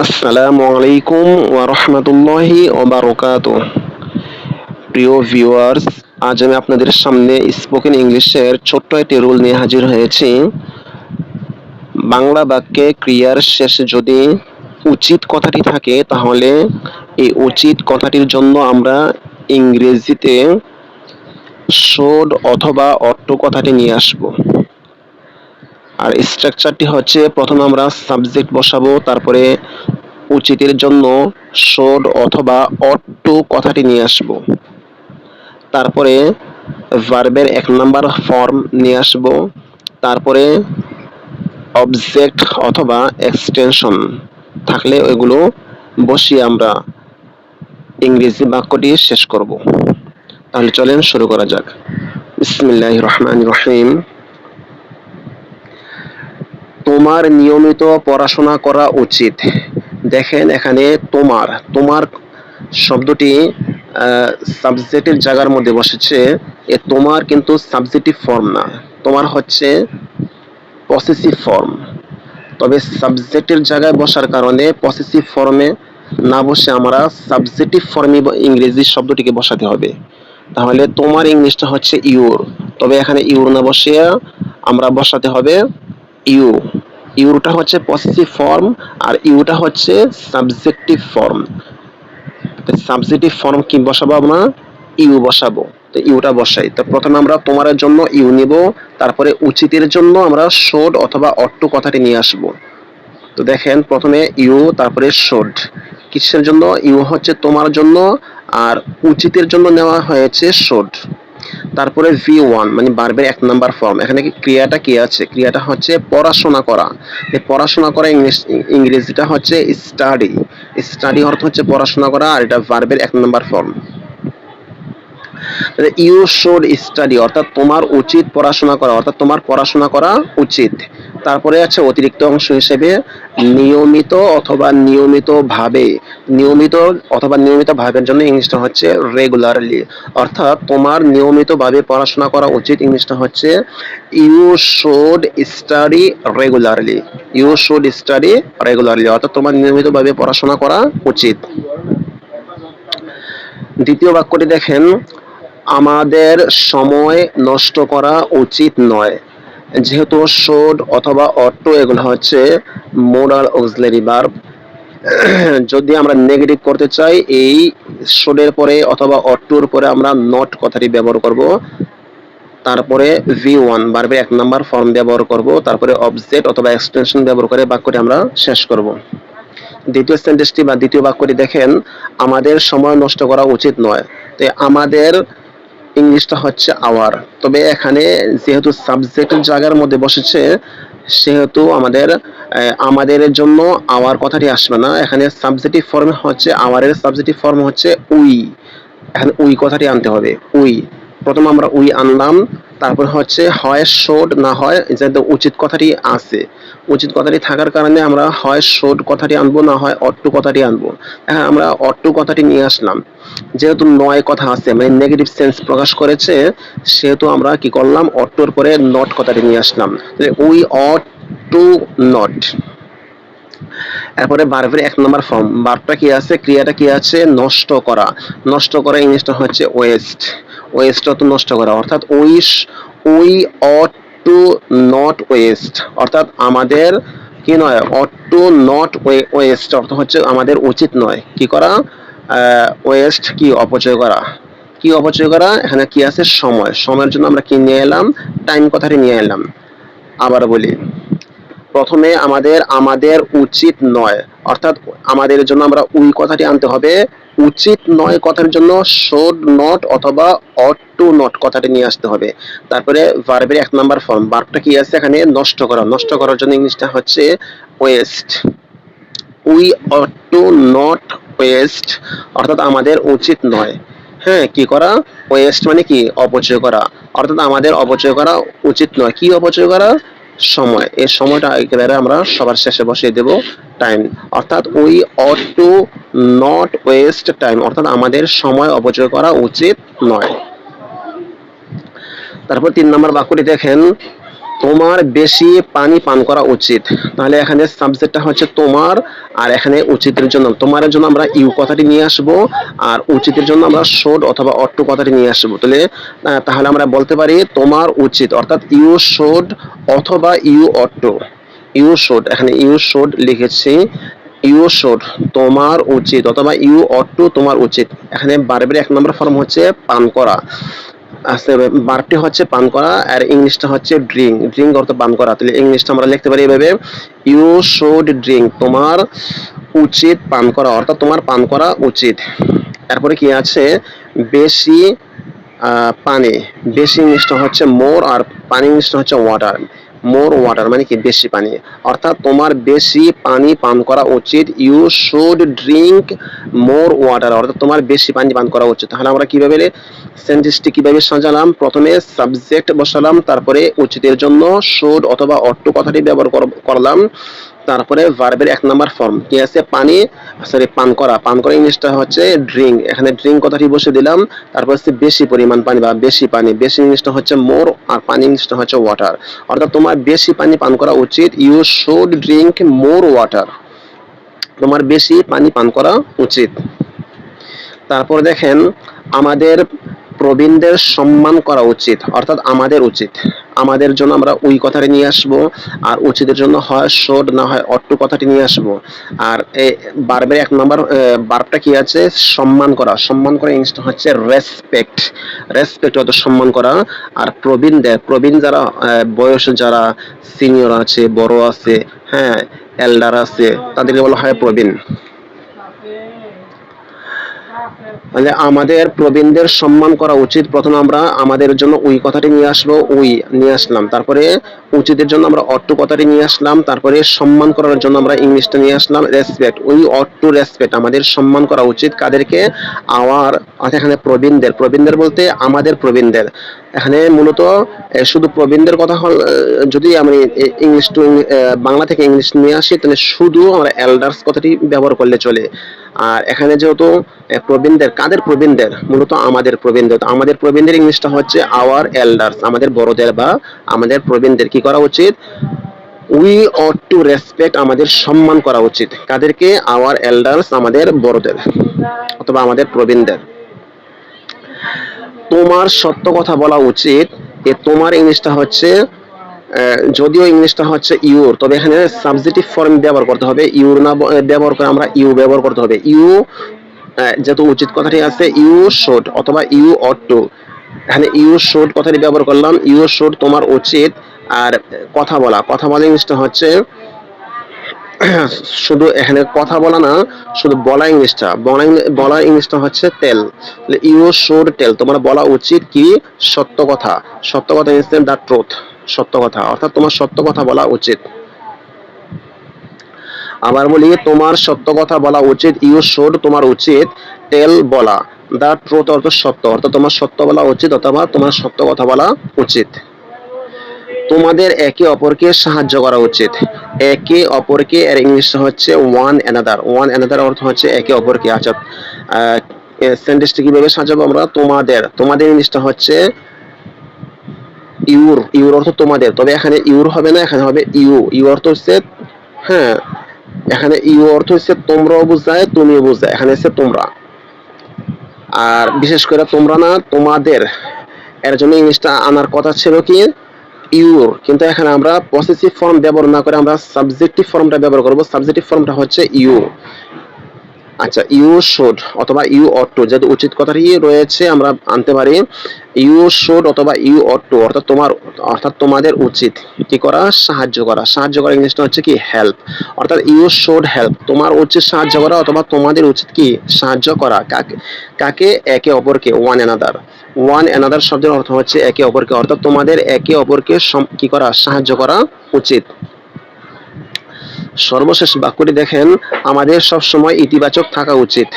আসসালামু আলাইকুম ওয়া রাহমাতুল্লাহি ওয়া বারাকাতুহু। প্রিয় ভিউয়ার্স, আজ আমি আপনাদের সামনে স্পোকেন ইংলিশের ছোট্ট একটি রুল নিয়ে হাজির হয়েছি। বাংলা বাক্যে ক্রিয়ার শেষে যদি উচিত কথাটি থাকে তাহলে এই উচিত কথাটির জন্য আমরা ইংরেজিতে should অথবা ought to কথাটি নিয়ে আসব। আর স্ট্রাকচারটি হচ্ছে প্রথমে আমরা সাবজেক্ট বসাবো, তারপরে উচিতের জন্য should অথবা ought to কথাটি নিয়ে আসব, তারপরে ভার্বের 1 নম্বর ফর্ম নিয়ে আসব, তারপরে অবজেক্ট অথবা এক্সটেনশন থাকলে ওইগুলো বসিয়ে আমরা ইংরেজি বাক্যটি শেষ করব। তাহলে চলেন শুরু করা যাক। বিসমিল্লাহির রহমানির রহিম। তোমার নিয়মিত পড়াশোনা করা উচিত। দেখেন এখানে তোমার তোমার শব্দটি সাবজেক্টের জায়গার মধ্যে বসেছে। এ তোমার কিন্তু সাবজেক্টিভ ফর্ম না, তোমার হচ্ছে পসেসিভ ফর্ম। তবে সাবজেক্টের জায়গায় বসার কারণে পসেসিভ ফর্মে না বসে আমরা সাবজেক্টিভ ফর্মে ইংরেজি শব্দটিকে বসাতে হবে। তাহলে তোমার ইংলিশটা হচ্ছে ইউর, তবে এখানে ইউর না বসিয়ে আমরা বসাতে হবে ইউ। ইউটা হচ্ছে পসেসিভ ফর্ম আর ইউটা হচ্ছে সাবজেক্টিভ ফর্ম। সাবজেক্টিভ ফর্ম কি বসাবো আমরা? ইউ বসাবো। তো ইউটা বসাই। তো প্রথমে আমরা তোমার জন্য ইউ নিব, তারপরে উচিতের জন্য আমরা should অথবা ought to কথাটি নিয়ে আসব। তো দেখেন প্রথমে ইউ, তারপরে should। কিসের জন্য? ইউ হচ্ছে তোমার জন্য, আর উচিতের জন্য নেওয়া হয়েছে should। তারপরে V1 মানে ভার্বের 1 নম্বর ফর্ম। এখানে কি ক্রিয়াটা কি আছে? ক্রিয়াটা হচ্ছে পড়াশোনা করা। পড়াশোনা করা ইংরেজিটা হচ্ছে স্টাডি। স্টাডি অর্থ হচ্ছে পড়াশোনা করা, আর এটা ভার্বের 1 নম্বর ফর্ম। ইউ শুড স্টাডি অর্থাৎ তোমার উচিত পড়াশোনা করা, অর্থাৎ তোমার পড়াশোনা করা উচিত। তারপরে আছে অতিরিক্ত অংশ হিসেবে নিয়মিত অথবা নিয়মিত ভাবে। নিয়মিত অথবা নিয়মিত ভাবের জন্য ইংলিশটা হচ্ছে রেগুলারলি, অর্থাৎ তোমার নিয়মিত ভাবে পড়াশোনা করা উচিত। ইংলিশটা হচ্ছে you should study regularly. You should study regularly অর্থাৎ তোমার নিয়মিত ভাবে পড়াশোনা করা উচিত। দ্বিতীয় বাক্যটি দেখেন, আমাদের সময় নষ্ট করা উচিত নয়। যেহেতু should অথবা ought to এগুলো হচ্ছে মোডাল অক্সিলারি ভার্ব, যদি আমরা নেগেটিভ করতে চাই এই should এর পরে অথবা ought to এর পরে আমরা not কথাটি ব্যবহার করব, তারপরে V1 ভার্বের 1 নম্বর ফর্ম ব্যবহার করব, তারপরে অবজেক্ট অথবা এক্সটেনশন ব্যবহার করে বাক্যটি আমরা শেষ করব। দ্বিতীয় সেন্টেন্সটি বা দ্বিতীয় বাক্যটি দেখেন, আমাদের সময় নষ্ট করা উচিত নয়। তো আমাদের ইংলিশটা হচ্ছে আওয়ার, তবে এখানে যেহেতু সাবজেক্টের জায়গার মধ্যে বসেছে সেহেতু আমাদের জন্য আওয়ার কথাটি আসবে না। এখানে সাবজেক্টিভ ফর্ম হচ্ছে আওয়ারের সাবজেক্টিভ ফর্ম হচ্ছে উই। এখানে উই কথাটি আনতে হবে, উই। প্রথমে আমরা উই আনলাম, তারপর হচ্ছে হয় should না হয় যেহেতু উচিত কথাটি আছে, উচিত কথাটি থাকার কারণে আমরা হয় should কথাটি আনবো না হয় ought to কথাটি আনবো। হ্যাঁ, আমরা ought to কথাটি নিয়ে আসলাম। যেহেতু নয় কথা আছে মানে নেগেটিভ সেন্স প্রকাশ করেছে, সেহেতু আমরা কি করলাম ought to এর পরে not কথাটি নিয়ে আসলাম। We ought to not। এরপরে ভার্বের 1 নম্বর ফর্ম, ভার্বটা কি আছে? ক্রিয়াটা কি আছে? নষ্ট করা। নষ্ট করা ইংলিশটা হচ্ছে ওয়েস্ট। ওয়েস্ট অর্থ নষ্ট করা, অর্থাৎ we ought to not waste অর্থাৎ আমাদের কি নয়, ought to not waste অর্থ হচ্ছে আমাদের উচিত নয় কি করা, ওয়েস্ট কি অপচয় করা। কি অপচয় করা? এখানে কি আছে? সময়। সময়ের জন্য আমরা কি নিয়ে এলাম? টাইম কথাটি নিয়ে এলাম। আবার বলি, প্রথমে আমাদের উচিত নয় অর্থাৎ আমাদের জন্য আমরা উই কথাটি আনতে হবে। উচিত নয় কথার জন্য should not অথবা ought to not কথাটি নিয়ে আসতে হবে। তারপরে ভার্বের 1 নম্বর ফর্ম, ভার্বটা কি আছে এখানে? নষ্ট করা। নষ্ট করার জন্য ইংলিশটা হচ্ছে West. We ought to not waste অর্থাৎ আমাদের উচিত নয় হ্যাঁ কি করা, ওয়েস্ট মানে কি অপচয় করা, অর্থাৎ আমাদের অপচয় করা উচিত নয়। কি অপচয় করা? সময়। এই সময়টা একেবারে আমরা সবার শেষে বসিয়ে দেব টাইম, অর্থাৎ we ought to not waste time অর্থাৎ আমাদের সময় অপচয় করা উচিত নয়। তারপর 3 নম্বর বাক্যটি দেখেন, তোমার বেশি পানি পান করা উচিত। তাহলে এখানে সাবজেক্টটা হচ্ছে তোমার, আর এখানে উচিতের জন্য তোমার জন্য আমরা ইউ কথাটি নিয়ে আসব, আর উচিতের জন্য আমরা শুড অথবা অট টু কথাটি নিয়ে আসবো। তাহলে আমরা বলতে পারি তোমার উচিত, অর্থাৎ ইউ শুড অথবা you ought to. You should, এখানে ইউ শুড লিখেছি, ইউ শুড তোমার উচিত, অথবা ইউ অট টু তোমার উচিত। এখানে বারবার 1 নম্বর ফর্ম হচ্ছে পান করা, আচ্ছা, ভার্বটি হচ্ছে পান করা, আর ইংলিশটা হচ্ছে ড্রিঙ্ক। ড্রিঙ্ক অর্থ পান করা। তাহলে ইংলিশটা আমরা লিখতে পারি এভাবে, ইউ শুড ড্রিঙ্ক, তোমার উচিত পান করা, অর্থাৎ তোমার পান করা উচিত। তারপরে কি আছে, বেশি পানি। বেশি ইংলিশটা হচ্ছে মোর, আর পানি ইংলিশটা হচ্ছে ওয়াটার। মোর ওয়াটার মানে কি বেশি পানি, অর্থাৎ তোমার বেশি পানি পান করা উচিত। You should drink more water, অর্থাৎ তোমার বেশি পানি পান করা উচিত। তাহলে আমরা কিভাবে সেন্টেন্সটি কিভাবে সাজালাম, প্রথমে সাবজেক্ট বসালাম, তারপরে উচিতের জন্য শুড অথবা অট টু কথাটি ব্যবহার করলাম, তারপরে ভার্বের 1 নম্বর ফর্ম কি আছে, পানি, সরি পান করা। পান করা ইংলিশটা হচ্ছে ড্রিঙ্ক, এখানে ড্রিঙ্ক কথাটি বসে দিলাম। তারপর হচ্ছে বেশি পরিমাণ পানি বা বেশি পানি, বেশি ইংলিশটা হচ্ছে মোর, আর পানি ইংলিশটা হচ্ছে ওয়াটার, অর্থাৎ তোমার বেশি পানি পান করা উচিত। You should drink more water, তোমার বেশি পানি পান করা উচিত। তারপর দেখেন, আমাদের প্রবীণদের সম্মান করা উচিত, অর্থাৎ আমাদের উচিত। আমাদের জন্য আমরা উই কথাটি নিয়ে আসবো, আর উচিতের জন্য হয় শুড না হয় অট টু কথাটি নিয়ে আসবো। আর বারবার 1 নম্বর বার্বটা কি আছে, সম্মান করা। সম্মান করা ইংলিশটা হচ্ছে রেসপেক্ট। রেসপেক্ট অর্থ সম্মান করা। আর প্রবীণদের, প্রবীণ যারা বয়স যারা সিনিয়র আছে, বড় আছে, হ্যাঁ এল্ডার আছে, তাদেরকে বলা হয় প্রবীণ। মানে আমাদের প্রবীণদের সম্মান করা উচিত। প্রথমে আমরা আমাদের জন্য উই কথাটি নিয়ে আসবো, উই নিয়ে আসলাম, তারপরে উচিতের জন্য আমরা অট টু কথাটি নিয়ে আসলাম, তারপরে সম্মান করার জন্য আমরা ইংলিশটা নিয়ে আসলাম respect. We ought to respect, আমাদের সম্মান করা উচিত কাদেরকে, আওয়ার, অর্থাৎ এখানে প্রবীণদের। প্রবীণদের বলতে আমাদের প্রবীণদের। এখানে মূলত শুধু প্রবীণদের কথা যদি আমি ইংলিশ টু বাংলা থেকে ইংলিশ নিয়ে আসি, তাহলে শুধু আমরা এল্ডার্স কথাটি ব্যবহার করলে চলে। আর এখানে যেহেতু প্রবীণদের, কাদের প্রবীণদের, মূলত আমাদের প্রবীণদের। আমাদের প্রবীণদের ইংলিশটা হচ্ছে আওয়ার এল্ডার্স, আমাদের বড়দের বা আমাদের প্রবীণদের কি করা উচিত, উই অট টু রেসপেক্ট, আমাদের সম্মান করা উচিত কাদেরকে, আওয়ার এল্ডার্স, আমাদের বড়দের অথবা আমাদের প্রবীণদের। তোমার সত্য কথা বলা উচিত, তোমার ইংলিশটা হচ্ছে যদিও ইংলিশটা হচ্ছে ইউর, তবে এখানে সাবজেক্টিভ ফর্ম ব্যবহার করতে হবে। ইউর না ব্যবহার করে আমরা ইউ ব্যবহার করতে হবে। ইউ যেহেতু উচিত কথাটি আছে, ইউ শুড অথবা ইউ অট টু, এখানে ইউ শুড কথাটি ব্যবহার করলাম। ইউ শুড তোমার উচিত। আর কথা বলা, কথা বলা ইংলিশটা হচ্ছে শুধু এখানে কথা বলা না, শুধু বলা ইংলিশটা, বলা ইংলিশটা হচ্ছে টেল। ইউ শুড টেল, তোমার বলা উচিত কি, সত্য কথা। সত্য কথা ইজ দ্য ট্রুথ, সত্য কথা, অর্থাৎ তোমার সত্য কথা বলা উচিত। আবার বলি, তোমার সত্য কথা বলা উচিত, ইউ শুড তোমার উচিত, টেল বলা, দ্য ট্রুথ অর্থ সত্য, অর্থাৎ তোমার সত্য বলা উচিত অথবা তোমার সত্য কথা বলা উচিত। তোমাদের একে অপরকে সাহায্য করা উচিত। একে অপরকে এর ইংলিশ হচ্ছে ওয়ান অ্যানাদার। ওয়ান অ্যানাদার অর্থ হচ্ছে একে অপরকে। আচ্ছা, সেন্টেন্সটি কিভাবে সাজাবো আমরা, তোমাদের, তোমাদের ইংলিশটা হচ্ছে ইউর। ইউর অর্থ তোমাদের, তবে এখানে ইউর হবে না, এখানে হবে ইউ। ইউ অর্থ হচ্ছে, হ্যাঁ এখানে ইউ অর্থ হচ্ছে তোমরাও বোঝায়, তুমিও বোঝায়, এখানে হচ্ছে তোমরা। আর বিশেষ করে তোমরা না, তোমাদের, এর জন্য ইংলিশটা আনার কথা ছিল কি ইউর, কিন্তু এখানে আমরা পসেসিভ ফর্ম ব্যবহার না করে আমরা সাবজেক্টিভ ফর্মটা ব্যবহার করব। সাবজেক্টিভ ফর্মটা হচ্ছে ইউ। আচ্ছা, ইউ শুড অথবা ইউ অট টু, যেহেতু উচিত কথাটি রয়েছে আমরা আনতে পারি ইউ শুড অথবা ইউ অট টু, অর্থাৎ তোমার, অর্থাৎ তোমাদের উচিত কি করা, সাহায্য করা। সাহায্য করা ইংলিশটা হচ্ছে কি হেল্প, অর্থাৎ ইউ শুড হেল্প, তোমার উচিত সাহায্য করা অথবা তোমাদের উচিত কি সাহায্য করা। কাকে, কাকে, একে অপরকে, ওয়ান অ্যানাদার। ওয়ান অ্যানাদার শব্দের অর্থ হচ্ছে একে অপরকে, অর্থাৎ তোমাদের একে অপরকে কি করা, সাহায্য করা উচিত। সর্বশেষ বাক্যটি দেখেন, আমাদের সবসময় ইতিবাচক থাকা উচিত।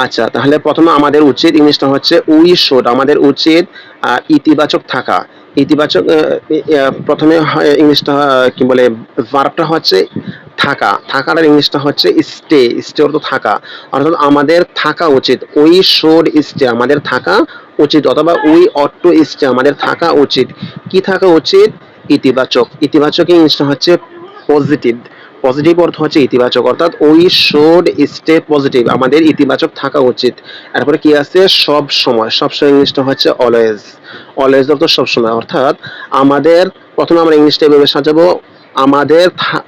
আচ্ছা, তাহলে প্রথমে আমাদের উচিত ইংলিশটা হচ্ছে উই শুড, আমাদের উচিত ইতিবাচক থাকা। ইতিবাচক প্রথমে ইংলিশটা কি বলে, ভার্বটা হচ্ছে থাকা। থাকার ইংলিশটা হচ্ছে স্টে। স্টে অর্থ থাকা, অর্থাৎ আমাদের থাকা উচিত। উই শুড স্টে, আমাদের থাকা উচিত অথবা উই অট টু স্টে আমাদের থাকা উচিত। কি থাকা উচিত? ইতিবাচক। ইতিবাচক ইংলিশটা হচ্ছে পজিটিভ। পজিটিভ অর্থ হচ্ছে ইতিবাচক, অর্থাৎ উই শুড স্টে পজিটিভ, আমাদের ইতিবাচক থাকা উচিত। এরপরে কি আছে? সব সময়। সব সময় ইংলিশটা হচ্ছে অলওয়েজ। অলওয়েজ অর্থ সব সময়, অর্থাৎ আমাদের, প্রথমে আমরা ইংলিশটা এভাবে সাজাবো,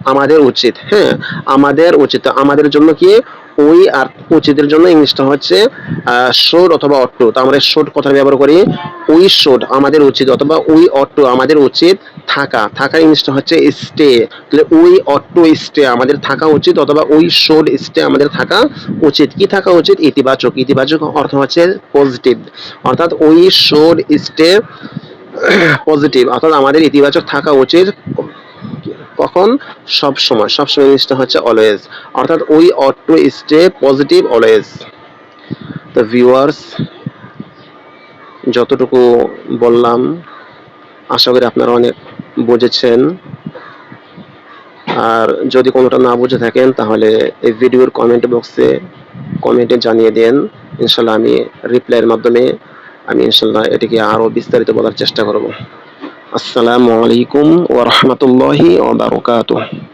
আমাদের উচিত, হ্যাঁ আমাদের উচিত। আমাদের জন্য কি? উই, আর উচিতের জন্য ইংলিশটা হচ্ছে শুড অথবা অট টু। তো আমরা শুড কথা ব্যবহার করি, উই শুড আমাদের উচিত, অথবা উই অট টু আমাদের উচিত থাকা। থাকার ইংলিশটা হচ্ছে স্টে। তাহলে উই অট টু স্টে আমাদের থাকা উচিত, অথবা উই শুড স্টে আমাদের থাকা উচিত। কি থাকা উচিত? ইতিবাচক। ইতিবাচক অর্থ হচ্ছে পজিটিভ, অর্থাৎ উই শুড স্টে পজিটিভ, অর্থাৎ আমাদের ইতিবাচক থাকা উচিত। কখন? সব সময়। সব সময় জিনিসটা হচ্ছে অলওয়েজ, অর্থাৎ we ought to stay positive always. তো ভিউয়ার্স, যতটুকু বললাম আশা করি আপনারা অনেক বুঝেছেন। আর যদি কোনোটা না বুঝে থাকেন তাহলে এই ভিডিওর কমেন্ট বক্সে কমেন্টে জানিয়ে দেন। ইনশাল্লাহ আমি রিপ্লাইয়ের মাধ্যমে আমি ইনশাল্লাহ এটিকে আরো বিস্তারিত বলার চেষ্টা করব। আসসালামু আলাইকুম ওয়া রাহমাতুল্লাহি ওয়া বারাকাতুহু।